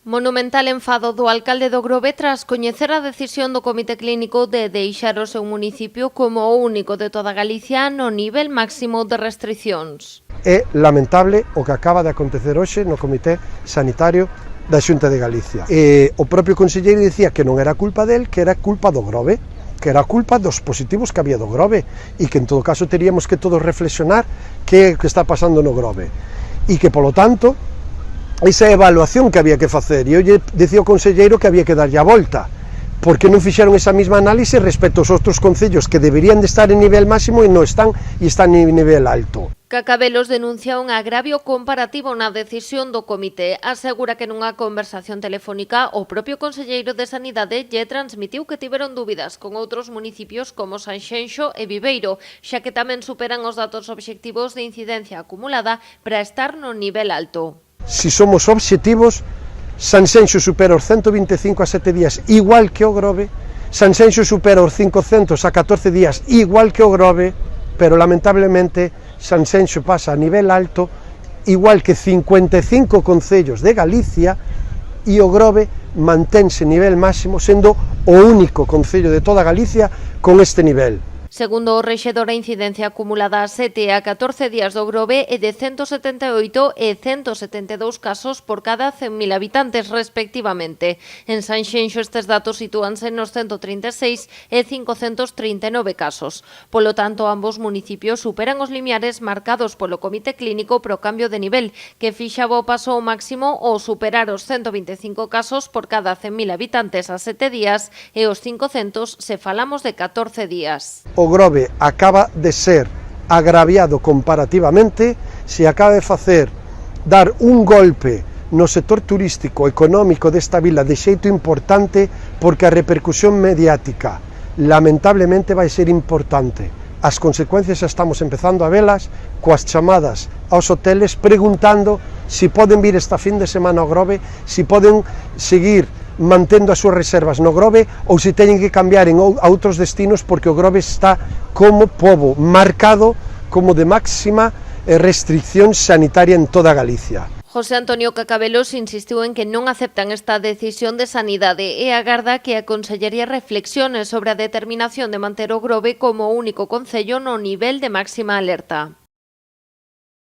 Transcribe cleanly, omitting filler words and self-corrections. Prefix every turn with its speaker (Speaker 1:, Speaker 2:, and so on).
Speaker 1: Monumental enfado do alcalde do Grove tras coñecer a decisión do Comité Clínico de deixar o seu municipio como o único de toda Galicia no nivel máximo de restriccións.
Speaker 2: É lamentable o que acaba de acontecer hoxe no Comité Sanitario da Xunta de Galicia. O propio conselleiro dicía que non era culpa del, que era culpa do Grove, que era culpa dos positivos que había do Grove e que en todo caso teríamos que todos reflexionar que é o que está pasando no Grove e que polo tanto esa evaluación que había que facer, e hoxe dicía o conselleiro que había que darlle a volta, porque non fixeron esa mesma análise respecto aos outros concellos que deberían de estar en nivel máximo e non están, e están en nivel alto.
Speaker 1: Cacabelos denuncia un agravio comparativo na decisión do comité. Asegura que nunha conversación telefónica o propio conselleiro de Sanidade lle transmitiu que tiveron dúbidas con outros municipios como Sanxenxo e Viveiro, xa que tamén superan os datos obxectivos de incidencia acumulada para estar no nivel alto.
Speaker 2: Si somos obxectivos, Sanxenxo supera os 125 a 7 días igual que o Grove, Sanxenxo supera os 500 a 14 días igual que o Grove, pero lamentablemente Sanxenxo pasa a nivel alto igual que 55 concellos de Galicia e o Grove mantense nivel máximo sendo o único concello de toda Galicia con este nivel.
Speaker 1: Segundo o rexedor, a incidencia acumulada a 7 a 14 días do Grove é de 178 e 172 casos por cada 100.000 habitantes, respectivamente. En Sanxenxo estes datos sitúanse nos 136 e 539 casos. Polo tanto, ambos municipios superan os limiares marcados polo Comité Clínico pro cambio de nivel, que fixaba o paso ao máximo ao superar os 125 casos por cada 100.000 habitantes a 7 días e os 500 se falamos de 14 días.
Speaker 2: O Grove acaba de ser agraviado comparativamente, se acaba de dar un golpe no sector turístico económico desta vila de xeito importante, porque a repercusión mediática lamentablemente vai ser importante. As consecuencias xa estamos empezando a velas coas chamadas aos hoteles preguntando se poden vir esta fin de semana ao Grove, se poden seguir mantendo as súas reservas no Grove ou se teñen que cambiar a outros destinos, porque o Grove está como pobo marcado como de máxima restricción sanitaria en toda Galicia.
Speaker 1: José Antonio Cacabelos insistiu en que non aceptan esta decisión de Sanidade e agarda que a Consellería reflexione sobre a determinación de manter o Grove como único concello no nivel de máxima alerta.